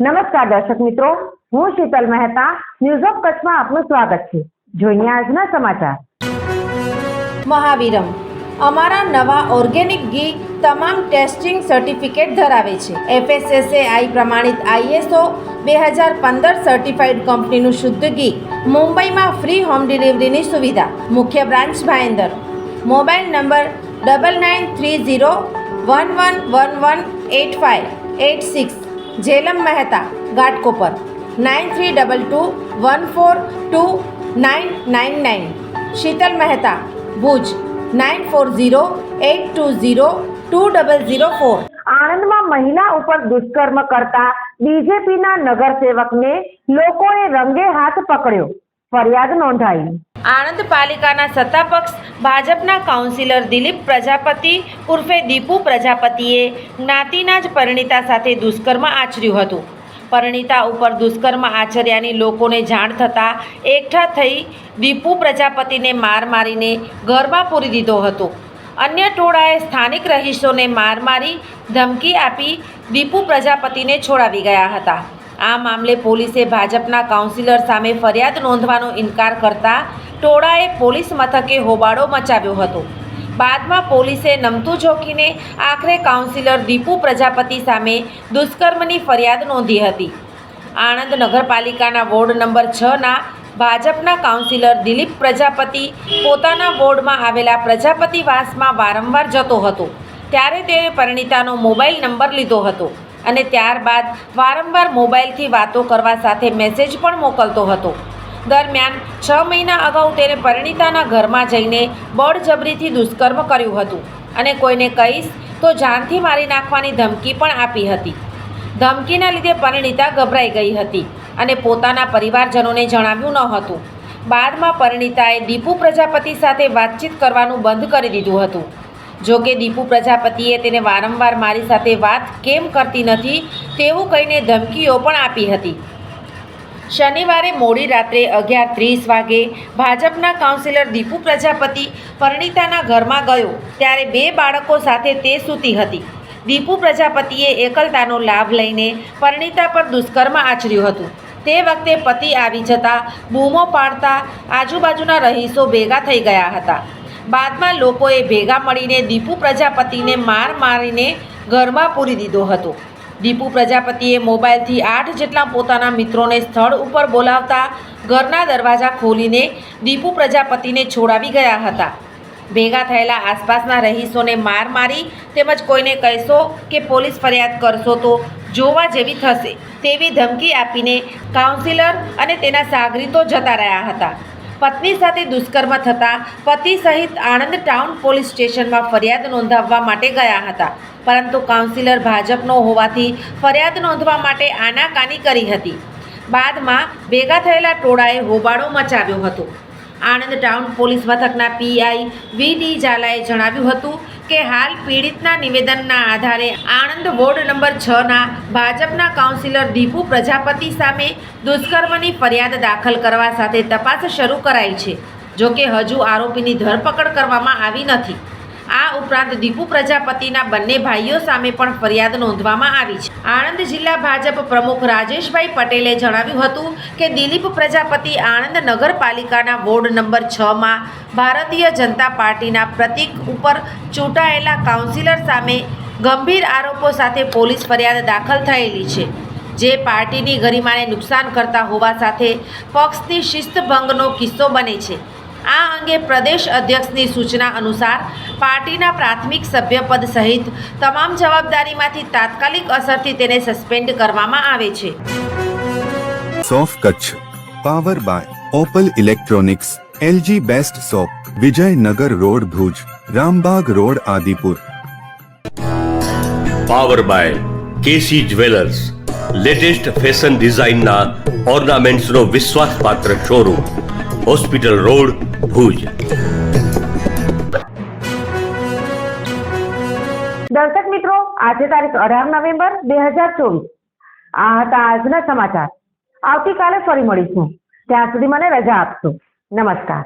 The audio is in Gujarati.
નમસ્કાર દર્શક મિત્રો, હું શીતલ મહેતા ન્યૂઝ ઓફ કચ્છમાં આપનું સ્વાગત છે। જોઈએ આજના સમાચાર। મહાવીરમ અમારા નવા ઓર્ગેનિક ઘી તમામ ટેસ્ટિંગ સર્ટિફિકેટ ધરાવે છે। FSSAI પ્રમાણિત ISO 2015 સર્ટિફાઈડ કંપનીનું શુદ્ધ ઘી મુંબઈમાં ફ્રી હોમ ડિલિવરીની સુવિધા। મુખ્ય branch Bhayandar. Mobile number 993011118586। Jhelam Mehta Ghatkopar 9322142999। Sheetal Mehta Bhuj 9408202004। આણંદમાં મહિલા ઉપર દુષ્કર્મ કરતા બીજેપીના નગરસેવકને લોકોએ રંગે હાથ પકડ્યો, ફરિયાદ નોંધાઈ। આણંદ પાલિકાના સત્તાપક્ષ ભાજપના કાઉન્સિલર દિલીપ પ્રજાપતિ ઉર્ફે દીપુ પ્રજાપતિએ જ્ઞાતિના જ પરિણીતા સાથે દુષ્કર્મ આચર્યું હતું। પરિણીતા ઉપર દુષ્કર્મ આચર્યાની લોકોને જાણ થતાં એકઠા થઈ દીપુ પ્રજાપતિને માર મારીને ઘરમાં પૂરી દીધો હતો। અન્ય ટોળાએ સ્થાનિક રહીશોને માર મારી ધમકી આપી દીપુ પ્રજાપતિને છોડાવી ગયા હતા। આ મામલે પોલીસે ભાજપના કાઉન્સિલર સામે ફરિયાદ નોંધવાનો ઇનકાર કરતા ટોળાએ પોલીસ મથકે હોબાળો મચાવ્યો હતો। બાદમાં પોલીસે નમતું જોખીને આખરે કાઉન્સિલર દીપુ પ્રજાપતિ સામે દુષ્કર્મની ફરિયાદ નોંધી હતી। આણંદ નગરપાલિકાના વોર્ડ નંબર 6ના ભાજપના કાઉન્સિલર દિલીપ પ્રજાપતિ પોતાના વોર્ડમાં આવેલા પ્રજાપતિવાસમાં વારંવાર જતો હતો, ત્યારે તેણે પરિણીતાનો મોબાઈલ નંબર લીધો હતો અને ત્યારબાદ વારંવાર મોબાઈલથી વાતો કરવા સાથે મેસેજ પણ મોકલતો હતો। દરમિયાન 6 મહિના અગાઉ તેણે પરિણીતાના ઘરમાં જઈને બળજબરીથી દુષ્કર્મ કર્યું હતું અને કોઈને કહીશ તો જાનથી મારી નાખવાની ધમકી પણ આપી હતી। ધમકીના લીધે પરિણીતા ગભરાઈ ગઈ હતી અને પોતાના પરિવારજનોને જણાવ્યું ન હતું। બાદમાં પરિણીતાએ દીપુ પ્રજાપતિ સાથે વાતચીત કરવાનું બંધ કરી દીધું હતું। જોકે દીપુ પ્રજાપતિએ તેને વારંવાર મારી સાથે વાત કેમ કરતી નથી તેવું કહીને ધમકીઓ પણ આપી હતી। શનિવારે મોડી રાત્રે 11:30 વાગે ભાજપના કાઉન્સિલર દીપુ પ્રજાપતિ પરિણીતાના ઘરમાં ગયો ત્યારે 2 બાળકો સાથે તે સૂતી હતી। દીપુ પ્રજાપતિએ એકલતાનો લાભ લઈને પરિણીતા પર દુષ્કર્મ આચર્યું હતું। તે વખતે પતિ આવી જતાં બૂમો પાડતા આજુબાજુના રહીશો ભેગા થઈ ગયા હતા। બાદમાં લોકોએ ભેગા મળીને દીપુ પ્રજાપતિને માર મારીને ઘરમાં પૂરી દીધો હતો। દીપુ પ્રજાપતિએ મોબાઈલથી 8 જેટલા પોતાના મિત્રોને સ્થળ ઉપર બોલાવતા ઘરના દરવાજા ખોલીને દીપુ પ્રજાપતિને છોડાવી ગયા હતા। ભેગા થયેલા આસપાસના રહીશોને માર મારી તેમજ કોઈને કહેશો કે પોલીસ ફરિયાદ કરશો તો જોવા જેવી થશે તેવી ધમકી આપીને કાઉન્સિલર અને તેના સાગરીતો જતા રહ્યા હતા। પત્ની સાથે દુષ્કર્મ થતાં પતિ સહિત આણંદ ટાઉન પોલીસ સ્ટેશનમાં ફરિયાદ નોંધાવવા માટે ગયા હતા, પરંતુ કાઉન્સિલર ભાજપનો હોવાથી ફરિયાદ નોંધવા માટે આનાકાની કરી હતી। બાદમાં ભેગા થયેલા ટોળાએ હોબાળો મચાવ્યો હતો। આણંદ ટાઉન પોલીસ મથકના PI VD ઝાલાએ જણાવ્યું હતું કે હાલ પીડિતના નિવેદનના આધારે આણંદ વોર્ડ નંબર 6ના ભાજપના કાઉન્સિલર દીપુ પ્રજાપતિ સામે દુષ્કર્મની ફરિયાદ દાખલ કરવા સાથે તપાસ શરૂ કરાઈ છે। જોકે હજુ આરોપીની ધરપકડ કરવામાં આવી નથી। આ ઉપરાંત દીપુ પ્રજાપતિના બંને ભાઈઓ સામે પણ ફરિયાદ નોંધવામાં આવી છે। આણંદ જિલ્લા ભાજપ પ્રમુખ રાજેશભાઈ પટેલે જણાવ્યું હતું કે દિલીપ પ્રજાપતિ આણંદ નગરપાલિકાના વોર્ડ નંબર 6માં ભારતીય જનતા પાર્ટીના પ્રતીક ઉપર ચૂંટાયેલા કાઉન્સિલર સામે ગંભીર આરોપો સાથે પોલીસ ફરિયાદ દાખલ થયેલી છે, જે પાર્ટીની ગરિમાને નુકસાન કરતા હોવા સાથે પક્ષની શિસ્તભંગનો કિસ્સો બને છે। આ અંગે પ્રદેશ અધ્યક્ષની સૂચના અનુસાર પાર્ટીના પ્રાથમિક સભ્યપદ સહિત તમામ જવાબદારીમાંથી તાત્કાલિક અસરથી તેને સસ્પેન્ડ કરવામાં આવે છે। સોફ Kutch power by Opal electronics, LG best shop, Vijaynagar road Bhuj, Rambagh road Adipur. Power by KC jewellers, latest fashion ડિઝાઇનના ઓર્નામેન્ટ્સનો વિશ્વાસપાત્ર શોરૂમ, હોસ્પિટલ રોડ ભુજ। દર્શક મિત્રો, આજે તારીખ 18 નવેમ્બર 2024। આ હતા આજના સમાચાર। આવતીકાલે ફરી મળીશું, ત્યાં સુધી મને રજા આપશો। નમસ્કાર।